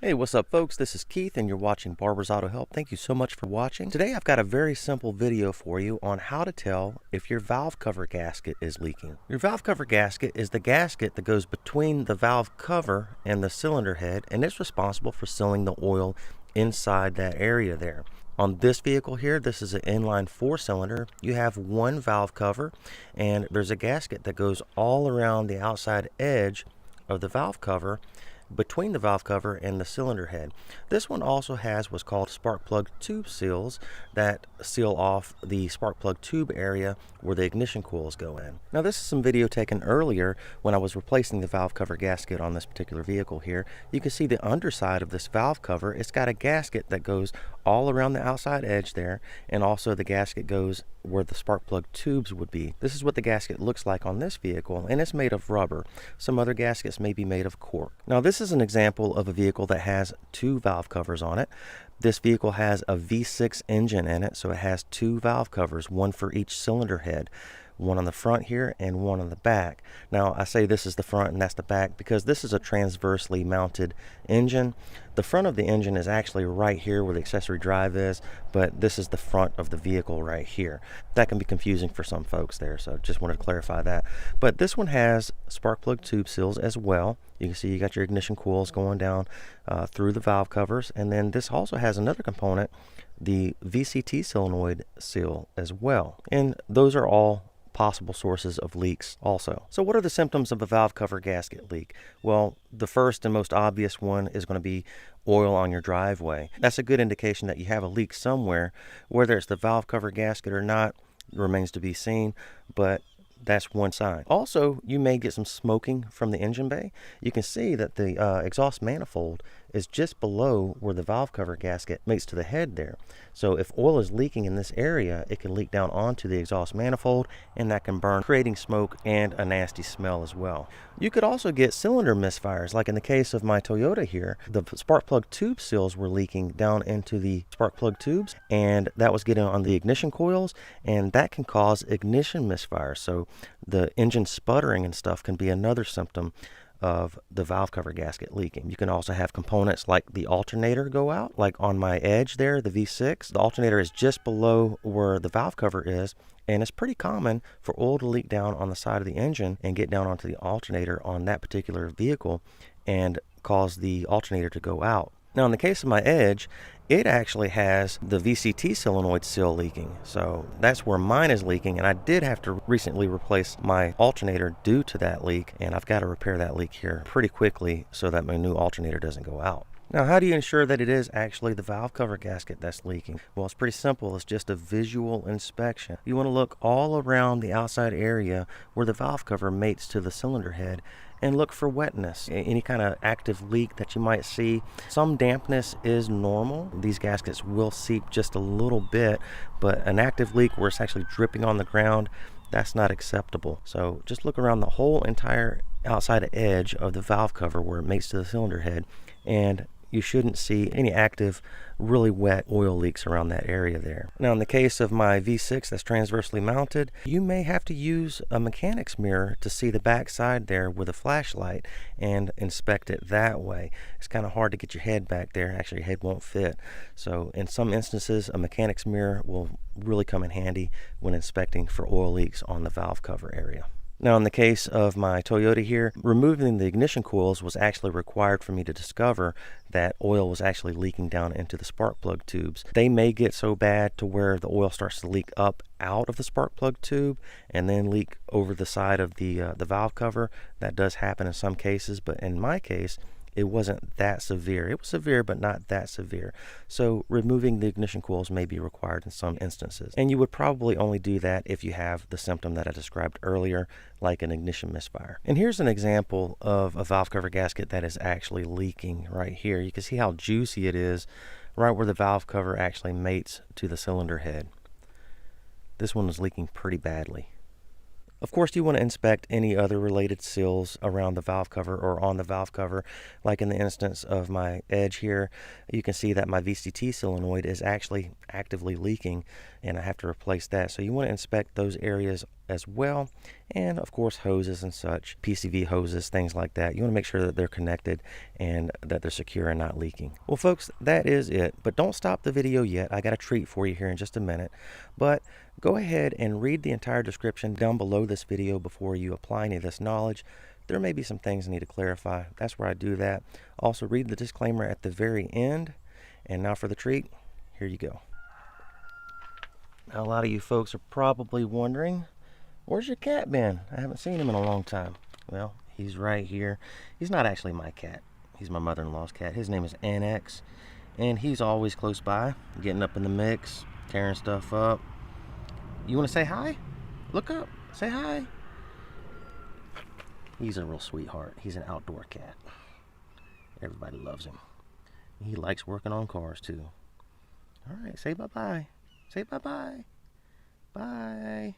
Hey, what's up folks? This is Keith and you're watching Barber's Auto Help. Thank you so much for watching. Today I've got a very simple video for you on how to tell if your valve cover gasket is leaking. Your valve cover gasket is the gasket that goes between the valve cover and the cylinder head, and it's responsible for sealing the oil inside that area there. On this vehicle here, this is an inline 4-cylinder. You have one valve cover and there's a gasket that goes all around the outside edge of the valve cover, between the valve cover and the cylinder head. This one also has what's called spark plug tube seals that seal off the spark plug tube area where the ignition coils go in. Now this is some video taken earlier when I was replacing the valve cover gasket on this particular vehicle here. You can see the underside of this valve cover. It's got a gasket that goes all around the outside edge there, and also the gasket goes where the spark plug tubes would be. This is what the gasket looks like on this vehicle, and it's made of rubber. Some other gaskets may be made of cork. Now this is an example of a vehicle that has two valve covers on it. This vehicle has a V6 engine in it, so it has two valve covers, one for each cylinder head. One on the front here and one on the back. Now I say this is the front and that's the back because this is a transversely mounted engine. The front of the engine is actually right here where the accessory drive is, but this is the front of the vehicle right here. That can be confusing for some folks there, so just wanted to clarify that. But this one has spark plug tube seals as well. You can see you got your ignition coils going down through the valve covers, and then this also has another component, the VCT solenoid seal as well. And those are all possible sources of leaks also. So what are the symptoms of a valve cover gasket leak? Well, the first and most obvious one is going to be oil on your driveway. That's a good indication that you have a leak somewhere. Whether it's the valve cover gasket or not remains to be seen, but that's one sign. Also, you may get some smoking from the engine bay. You can see that the exhaust manifold is just below where the valve cover gasket mates to the head there. So if oil is leaking in this area, it can leak down onto the exhaust manifold, and that can burn, creating smoke and a nasty smell as well. You could also get cylinder misfires, like in the case of my Toyota here. The spark plug tube seals were leaking down into the spark plug tubes, and that was getting on the ignition coils, and that can cause ignition misfires. So the engine sputtering and stuff can be another symptom of the valve cover gasket leaking. You can also have components like the alternator go out, like on my edge there, the V6. The alternator is just below where the valve cover is, and it's pretty common for oil to leak down on the side of the engine and get down onto the alternator on that particular vehicle and cause the alternator to go out. Now in the case of my edge, it actually has the VCT solenoid seal leaking. So that's where mine is leaking, and I did have to recently replace my alternator due to that leak, and I've got to repair that leak here pretty quickly so that my new alternator doesn't go out. Now, how do you ensure that it is actually the valve cover gasket that's leaking? Well, it's pretty simple. It's just a visual inspection. You want to look all around the outside area where the valve cover mates to the cylinder head and look for wetness, any kind of active leak that you might see. Some dampness is normal. These gaskets will seep just a little bit, but an active leak where it's actually dripping on the ground, that's not acceptable. So just look around the whole entire outside edge of the valve cover where it mates to the cylinder head, and you shouldn't see any active, really wet oil leaks around that area there. Now in the case of my V6 that's transversely mounted, you may have to use a mechanic's mirror to see the back side there with a flashlight and inspect it that way. It's kind of hard to get your head back there. Actually, your head won't fit. So in some instances, a mechanic's mirror will really come in handy when inspecting for oil leaks on the valve cover area. Now in the case of my Toyota here, removing the ignition coils was actually required for me to discover that oil was actually leaking down into the spark plug tubes. They may get so bad to where the oil starts to leak up out of the spark plug tube and then leak over the side of the valve cover. That does happen in some cases, but in my case, it wasn't that severe. It was severe, but not that severe. So removing the ignition coils may be required in some instances. And you would probably only do that if you have the symptom that I described earlier, like an ignition misfire. And here's an example of a valve cover gasket that is actually leaking right here. You can see how juicy it is right where the valve cover actually mates to the cylinder head. This one is leaking pretty badly. Of course, you want to inspect any other related seals around the valve cover or on the valve cover. Like in the instance of my edge here, you can see that my VCT solenoid is actually actively leaking, and I have to replace that. So you want to inspect those areas as well, and of course hoses and such, PCV hoses, things like that. You want to make sure that they're connected and that they're secure and not leaking. Well folks, that is it, but don't stop the video yet. I got a treat for you here in just a minute, but go ahead and read the entire description down below this video before you apply any of this knowledge. There may be some things I need to clarify. That's where I do that. Also read the disclaimer at the very end. And now for the treat, here you go. Now, a lot of you folks are probably wondering, where's your cat been? I haven't seen him in a long time. Well, he's right here. He's not actually my cat. He's my mother-in-law's cat. His name is Annex, and he's always close by, getting up in the mix, tearing stuff up. You want to say hi? Look up. Say hi. He's a real sweetheart. He's an outdoor cat. Everybody loves him. He likes working on cars, too. All right, say bye-bye. Say bye-bye. Bye.